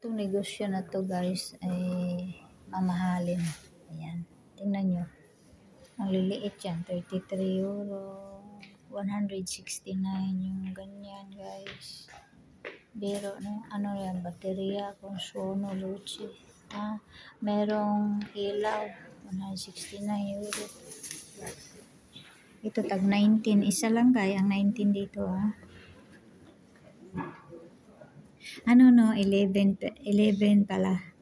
Itong negosyo na to guys ay mamahalin. Ayan. Tingnan nyo. Ang liliit yan. 33 euro. 169 yung ganyan guys. Biro na. Ano yan? Baterya. Consumo. Luce. Merong ilaw. 169 euro. Ito tag 19. Isa lang kaya ang 19 dito Ano no, 11 pala.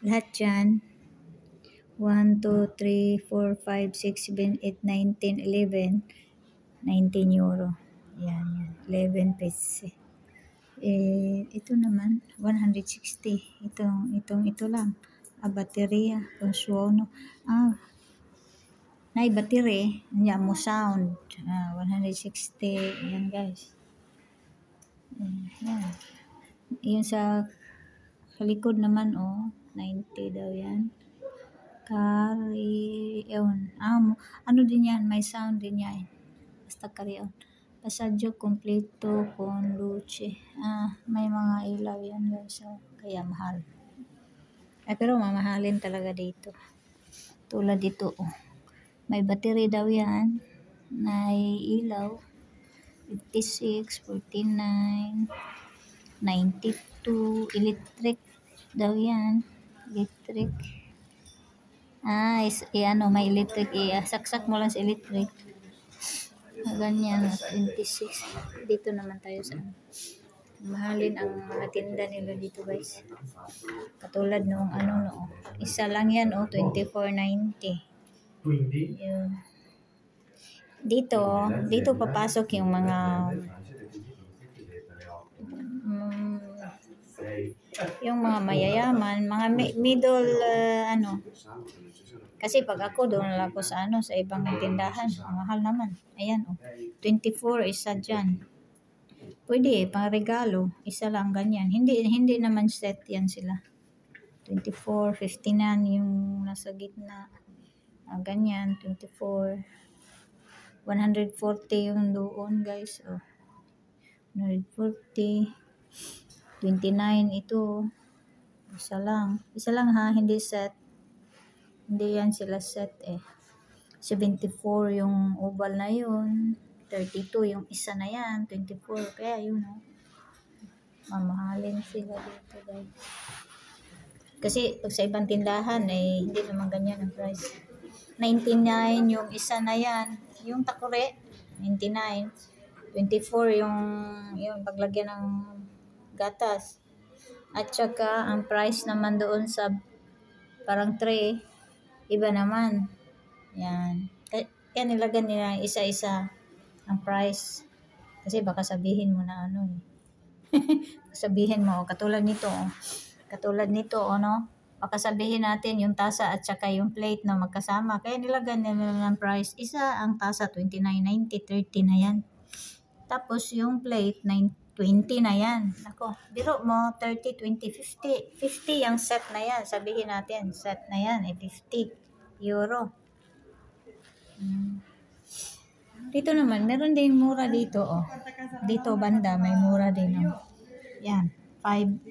Lahat yan. 1, 2, 3, 4, 5, 6, 7, 8, 9, 10, 11. 19 euro. Yan. 11 pesos. Ito naman, 160. Ito lang. Baterya. Consumo. Nay battery. Yan mo sound. 160. Yan guys. Yan. Yung sa likod naman 90 daw yan. Carry on. Ano din yan, may sound din yan. Basta carry on. Pasadyo completo con luce. May mga ilaw yan guys. Kaya mahal. Pero mamahalin talaga dito. Tulad dito May battery daw yan. May ilaw. 56, 49, 92. Electric daw yan. Electric. May electric. Saksak mo lang sa electric. Ganyan. 26. Dito naman tayo sa mahalin ang mga tinda nila dito guys. Katulad noong isa lang yan 24.90. Dito papasok yung mga mayayaman, mga middle Kasi pag ako doon lang ako sa ibang tindahan, mahal naman. Ayan 24 isa dyan. Pwede pang regalo, isa lang ganyan. Hindi naman set yan sila. 24, 59 yung nasa gitna. Ganyan, 24. 140 yung doon guys. 140. 29 ito. Isa lang hindi set. Hindi yan sila set 74 yung oval na yun. 32 yung isa na yan. 24. Kaya yun mamahalin sila dito guys. Kasi pag sa ibang tindahan hindi naman ganyan ang price. 99 yung isa na yan. Yung takure 99. 24 yung paglagyan ng gatas. At saka ang price naman doon sa parang tray iba naman. Yan. Kaya nilagyan nila isa-isa ang price. Kasi baka sabihin mo na sabihin mo katulad nito baka sabihin natin yung tasa at saka yung plate na magkasama. Kaya nilagyan nila ng price. Isa ang tasa 29.90, 30 na yan. Tapos yung plate 20 na yan. Ako, biro mo 30, 20, 50. 50 yung set na yan. Sabihin natin, set na yan 50 euro. Dito naman, meron din mura dito Dito banda may mura din Yan, 5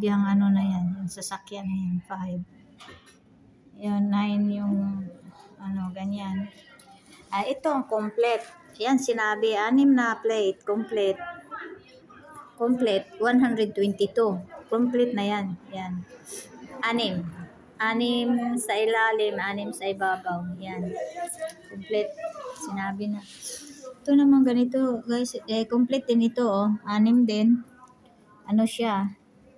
yung na yan, yung sasakyan na yan, 5. Yun, 9 yung ganyan. Ito ang complete. Yan, sinabi, 6 na plate, complete. 122. Complete na yan. Yan. 6 sa ilalim, 6 sa ibabaw. Yan. Complete. Sinabi na. Ito naman ganito, guys. Complete din ito, 6 din. Siya?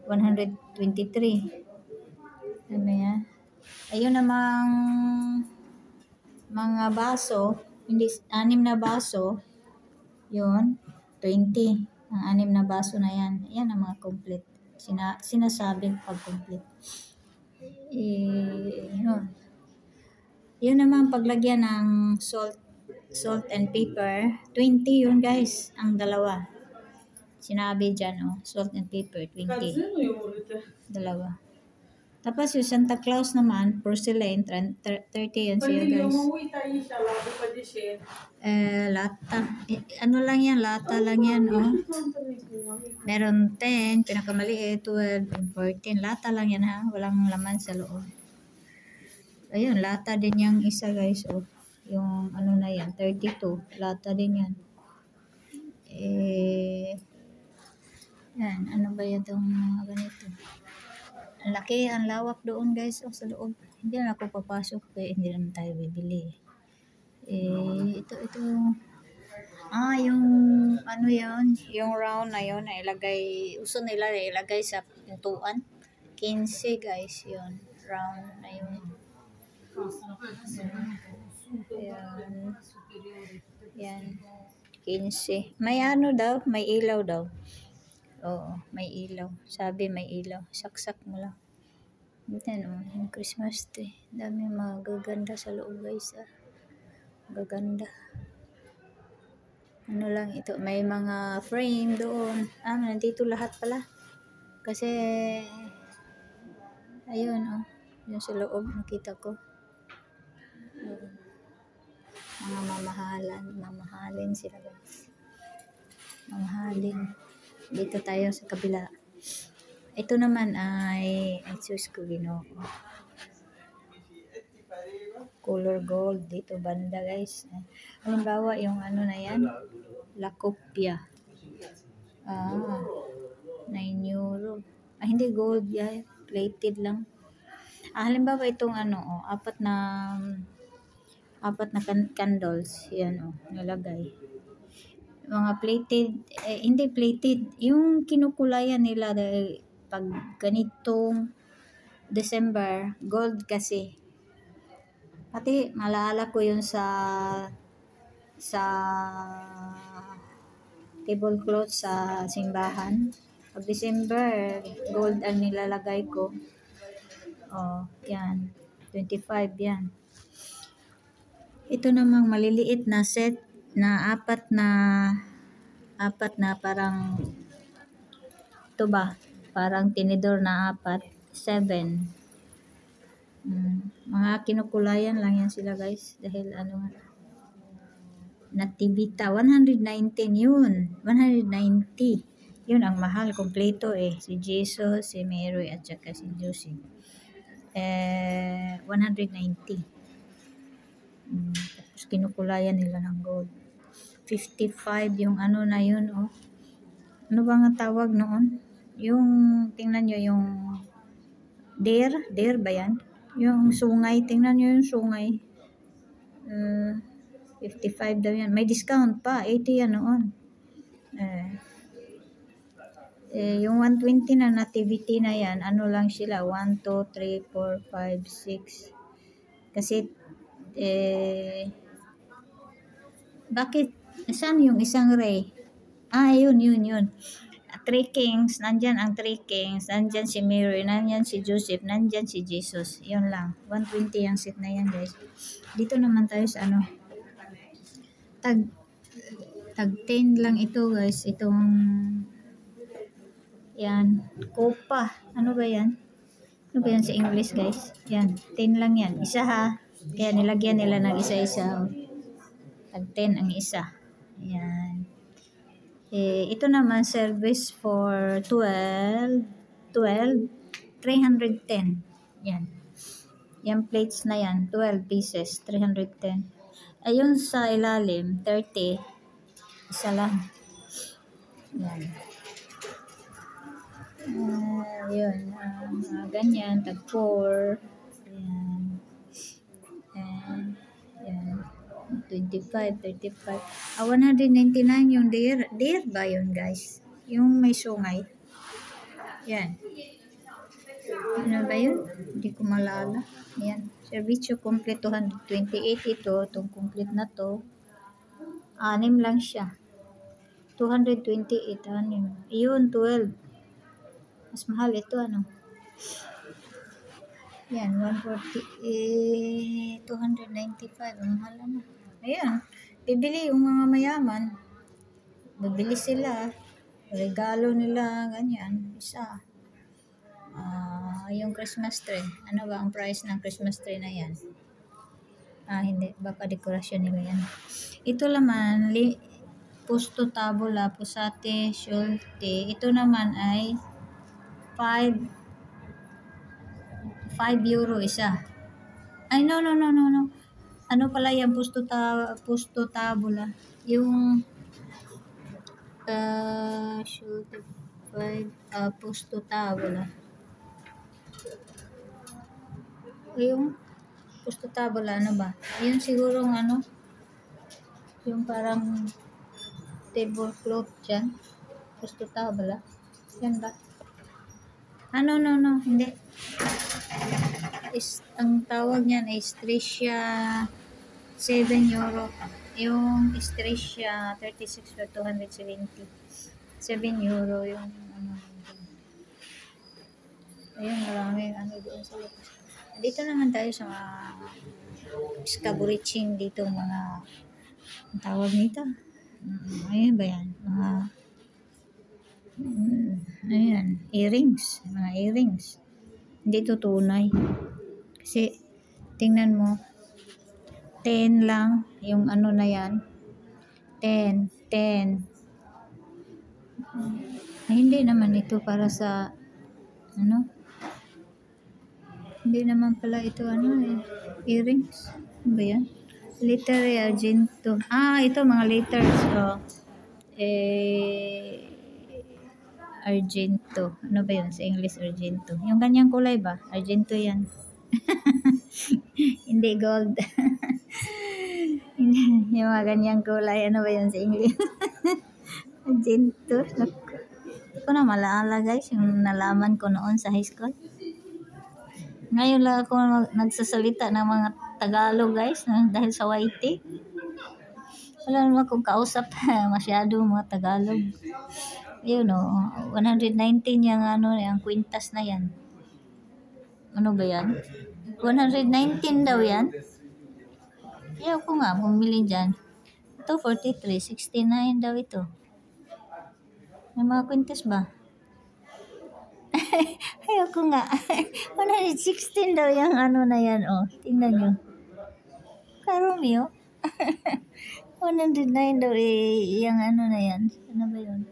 123. Ano yan? Ayun namang mga baso. Hindi, 6 na baso. Yun. 20. Ang 6 na baso na yan. Yan ang mga complete. Sinasabing pag-complete. Yun naman paglagyan ng salt and pepper. 20 yun guys. Ang dalawa. Sinabi dyan salt and pepper. 20. Dalawa. Tapos yung Santa Claus naman, porcelain, 30 yan siya guys. Lata. Ano lang yan, lata lang yan, oh. Meron 10, pinakamaliit, 12, and 14. Lata lang yan ha, walang laman sa loob. Ayun, lata din yung isa guys, oh. Yung ano na yan, 32, lata din yan. Yan, ano ba yan itong mga ganito? Ang laki, ang lawak doon guys, oh, sa loob. Hindi na ako papasok, kaya hindi naman tayo bibili. Ito. Yung ano yun, yung round na yun, na ilagay, uso nila na ilagay sa pintuan. 15 guys, yun. Round na yun. Yan. 15. May ano daw, may ilaw daw. Oo, may ilaw. Sabi may ilaw. Saksak mo lang. Yan o, yung Christmas tree. Dami magaganda sa loob guys. Gaganda. Ano lang ito, may mga frame doon. Nandito lahat pala. Kasi, ayun o, yung sa loob nakita ko. Mga mamahalin sila guys. Mamahalin. Dito tayo sa kabila. Ito naman ay Sus ko Ginoo. Color gold dito banda guys. Halimbawa yung ano na yan, La Copia. 9 euro. Hindi gold yan, plated lang. Halimbawa itong ano, apat na candles, yan nalagay. Mga plated, hindi plated, yung kinukulayan nila dahil pag ganitong December, gold kasi. Pati malala ko yun sa tablecloth sa simbahan. Pag December, gold ang nilalagay ko. Yan. 25 yan. Ito namang maliliit na set na apat na parang ito ba? Parang tinidor na 7. Mga kinukulayan lang yan sila guys dahil nativita 119 yun. 190. Yun ang mahal kompleto si Jesus, si Mary at saka si Joseph. 190. Tapos kinukulayan nila ng gold. 55 yung ano na yun Ano ba nga tawag noon? Yung tingnan nyo yung deer ba yan? Yung sungay, tingnan nyo yung sungay. 55 daw yan. May discount pa, 80 yan noon. Yung 120 na nativity na yan, ano lang sila, 1, 2, 3, 4, 5, 6. Kasi, bakit, saan yung isang ray? Yun. 3 kings, nandyan ang 3 kings, nandyan si Mary, nandyan si Joseph, nandyan si Jesus. Yun lang. 120 yung set na yan, guys. Dito naman tayo sa tag 10 lang ito, guys. Itong, yan, kopa. Ano ba yan? Ano ba yan sa English, guys? Yan, 10 lang yan. Isa ha. Kaya nilagyan nila ng isa-isa. Tag 10 ang isa. Yan. Ito naman service for 310. Yan. Yan plates na yan, 12 pieces, 310. Ayun sa ilalim, 30. Isa lang. Yan. Yun. Ganyan, tag 4. Yan. Yan. 25, 35. 199 yung deer. Deer ba yun, guys? Yung may sungay. Yan. Ano ba yun? Hindi ko malala. Yan. Servicio complete 228 ito. Itong complete na to. 6 lang siya. 228. 6. Yun, 12. Mas mahal ito, Yan, 140, 295. Ang mahal na. Ayan. Bibili yung mga mayaman. Bibili sila. Regalo nila, ganyan. Isa. Yung Christmas tree. Ano ba ang price ng Christmas tree na yan? Hindi. Baka dekorasyon nila yan. Ito naman, Pusto Tabula, Pusate, Schulte. Ito naman ay 5 euro isa. Ay, no. Ano pala yan? Pusto Tabula. Yung Schulte 5, Pusto Tabula. Yung Pusto Tabula, ano ba? Yun siguro yung parang tablecloth dyan. Pusto Tabula. Yan ba? No, hindi. Ang tawag niyan ay Istrisya 7 euro. Yung Istrisya 36 for 270. 7 euro yung ayun, maraming doon sa labas. Dito naman tayo sa mga skaburiching dito, mga ang tawag nito. Ayun ba yan? Ayan, earrings. Mga earrings. Hindi ito tunay. Kasi, tingnan mo, 10 lang yung na yan. 10. Ay, hindi naman ito para sa, hindi naman pala ito, earrings. Ano ba yan? Literary Argento. Ito, mga letters. Argento. Ano ba yun sa English? Argento. Yung ganyang kulay ba? Argento yan. Hindi gold. Yung mga ganyang kulay. Ano ba yun sa English? Argento. Hindi ko na malaala guys. Yung nalaman ko noon sa high school. Ngayon lang ako nagsasalita ng mga Tagalog guys. Dahil sa YT. Wala naman akong kausap. Masyado mga Tagalog. Yun 119 yung yung kwintas na yan. Ano ba yan? 119 daw yan. Ayaw ko nga bumili dyan. Ito 43, 69 daw ito. May mga kwintas ba? Ayaw ko nga. 116 daw yung na yan. Tingnan nyo. Karumi 109 daw yung na yan. Ano ba yun?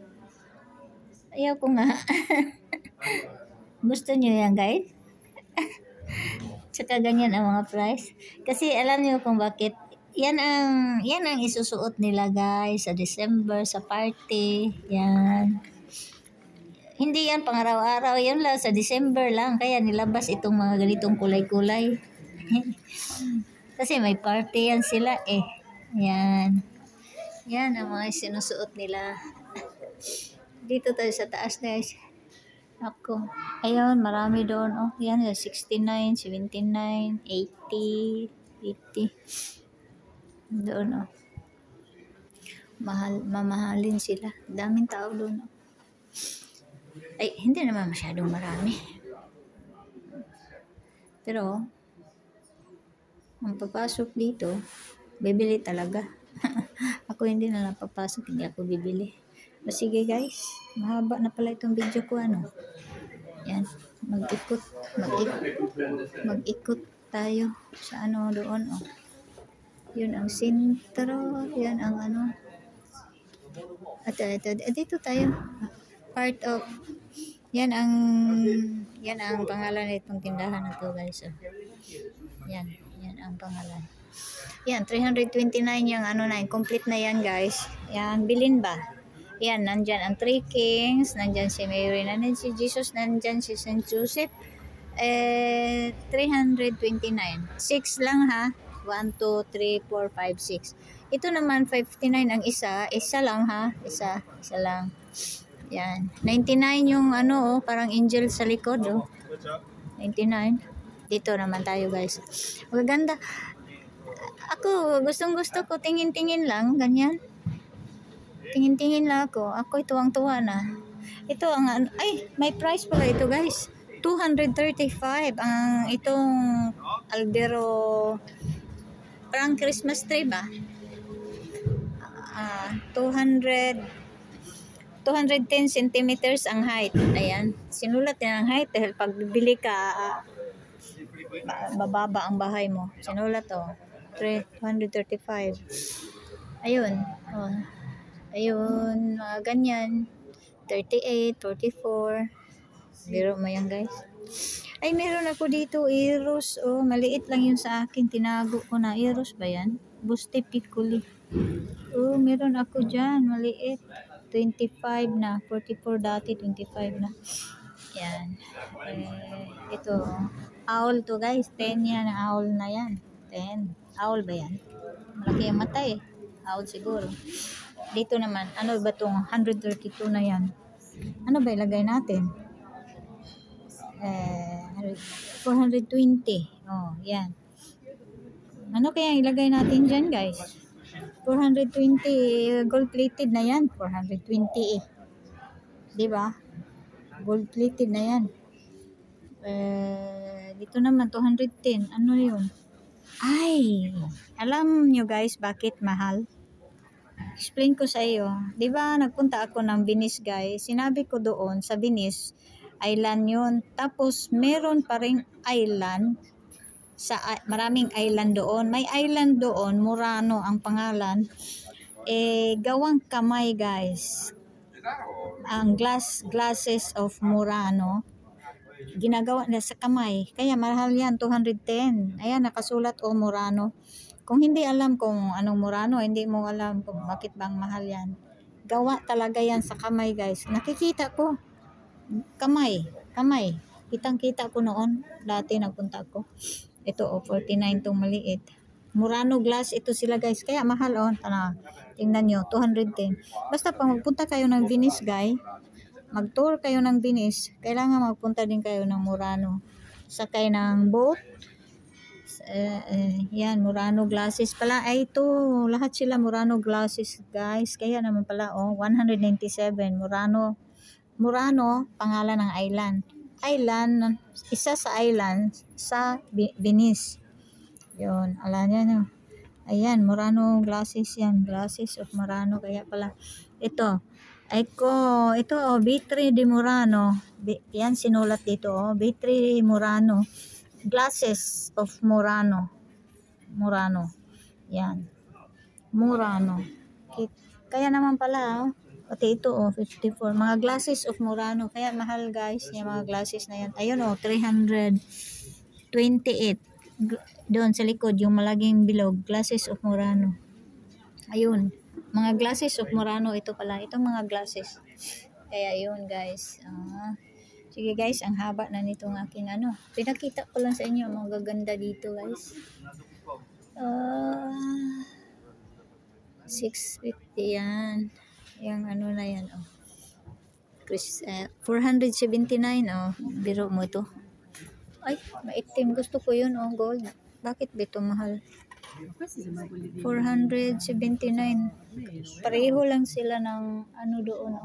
Ayaw ko nga. Gusto nyo yan guys? Tsaka ganyan ang mga price. Kasi alam nyo kung bakit. Yan ang isusuot nila guys sa December, sa party. Yan. Hindi yan pang araw-araw. Yan lang sa December lang. Kaya nilabas itong mga ganitong kulay-kulay. Kasi may party yan sila Yan. Yan ang mga sinusuot nila. Dito tayo sa taas guys. Ako. Ayun, marami doon. Yan, 69, 79, 80, 80. Doon, mamahalin sila. Daming tao doon, Ay, hindi naman masyadong marami. Pero, ang papasok dito, bibili talaga. Ako hindi na lang papasok, hindi ako bibili. Sige guys, mahaba na pala itong video ko Yan, mag-ikot tayo sa doon Yun ang sentro, yan ang dito tayo. Part of yan ang pangalan nitong tindahan na to guys. Yan ang pangalan. Yan 329 yung complete na yan guys. Yan bilin ba? Yan, nandyan ang Three Kings, nandyan si Mary, nandyan si Jesus, nandyan si St. Joseph. 329. 6 lang ha. 1, 2, 3, 4, 5, 6. Ito naman 59 ang isa lang ha. Isa lang. Yan. 99 yung parang angel sa likod 99. Dito naman tayo guys. Maganda. Ako, gustong-gusto ko, tingin-tingin lang, ganyan. Tingin-tingin lang ako. Ako'y tuwang-tuwa na. Ito ang, may price pala ito guys. 235 ang itong Albero parang Christmas tree ba? 200 210 centimeters ang height. Ayan. Sinulat niya ang height dahil pag bibili ka, bababa ang bahay mo. Sinulat to. 235. Ayun. Oh. Ayun. Mga ganyan. 38, 44. Biro mo yan, guys. Ay, meron ako dito. Eros. Oh, maliit lang yun sa akin. Tinago ko na. Eros ba yan? Buste Piccoli. Oh, meron ako dyan. Maliit. 25 na. 44 dati. 25 na. Yan. Ito. Owl to, guys. 10 yan. Owl na yan. 10. Owl ba yan? Malaki ang mata eh. Owl siguro. Dito naman. Ano ba itong 132 na yan? Ano ba ilagay natin? 420. Oh, yan. Ano kaya ilagay natin dyan, guys? 420. Gold-plated na yan. 420 eh. Diba? Gold-plated na yan. Dito naman, 210. Ano yun? Ay! Alam nyo, guys, bakit mahal? Explain ko sa iyo. Diba, nagpunta ako ng Venice, guys. Sinabi ko doon, sa Venice, island yun. Tapos, meron pa ring island. Maraming island doon. May island doon, Murano ang pangalan. Gawang kamay, guys. Ang glasses of Murano, ginagawa na sa kamay. Kaya mahal yan, 210. Ayan, nakasulat o Murano. Kung hindi alam kung anong Murano, hindi mo alam kung bakit bang mahal yan. Gawa talaga yan sa kamay, guys. Nakikita ko. Kamay. Kitang-kita ko noon. Dati nagpunta ako. Ito, 49 tong maliit. Murano glass, ito sila, guys. Kaya mahal, tingnan nyo, 210. Basta pag magpunta kayo ng Venice, guys, mag-tour kayo ng Venice, kailangan magpunta din kayo ng Murano. Sakay ng boat. Yan, Murano glasses pala. Ay, ito, lahat sila Murano glasses, guys. Kaya naman pala, 197. Murano, pangalan ng island. Isa sa island sa Venice. Yun, alam niya, no? Ayan, Murano glasses yan. Glasses of Murano. Kaya pala, ito, B3 de Murano. Yan, sinulat dito, B3 Murano. Glasses of Murano. Yan. Murano. Kaya naman pala, pati ito, 54. Mga glasses of Murano. Kaya mahal, guys, yung mga glasses na yan. Ayun, 328. Doon sa likod, yung malaging bilog. Glasses of Murano. Ayun. Mga glasses of Murano. Ito pala. Itong mga glasses. Kaya yun, guys. Sige, guys, ang haba na nitong aking pinakita ko lang sa inyo mga gaganda dito, guys. 650 yan. Yung na yan, 479, biro mo to. Ay, maitim. Gusto ko yun, gold. Bakit ba ito mahal? 479. Pareho lang sila ng doon,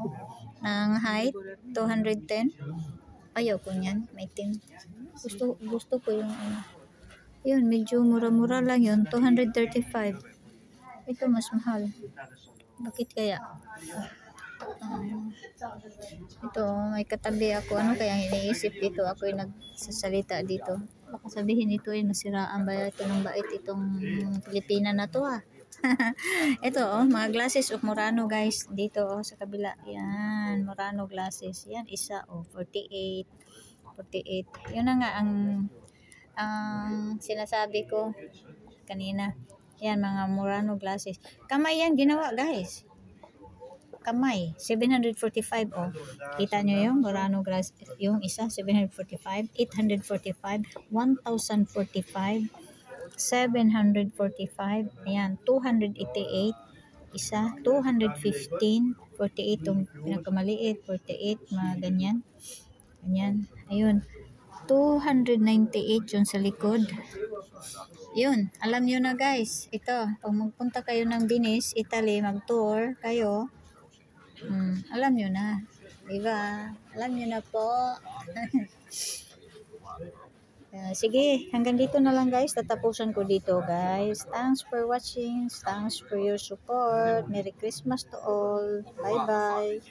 ng height, 210. Ayaw ko niyan, maitim. Gusto ko yung yun, medyo mura-mura lang yun, 235. Ito mas mahal. Bakit kaya? Ito, may katabi ako. Ano kaya iniisip dito? Ako yung nagsasalita dito. Baka sabihin ito nasiraan ba ito ng bait itong Pilipina na to Ito, mga glasses of Murano, guys. Dito, sa kabila. Yan, Murano glasses. Yan, isa, 48. Yun na nga ang sinasabi ko kanina. Yan, mga Murano glasses. Kamay yan, ginawa, guys. Kamay, 745, Kita nyo yung Murano glass, yung isa, 745, 845, 1045, 745, ayan, 288, isa, 215, 48, yung pinakamaliit, 48, mga ganyan, ayun, 298 yung sa likod. Yun, alam nyo na, guys, ito, pag magpunta kayo ng Venice, Italy, mag-tour kayo, alam nyo na, diba? Alam nyo na po. Sige, hanggang dito na lang, guys. Tatapusan ko dito, guys. Thanks for watching. Thanks for your support. Merry Christmas to all. Bye-bye.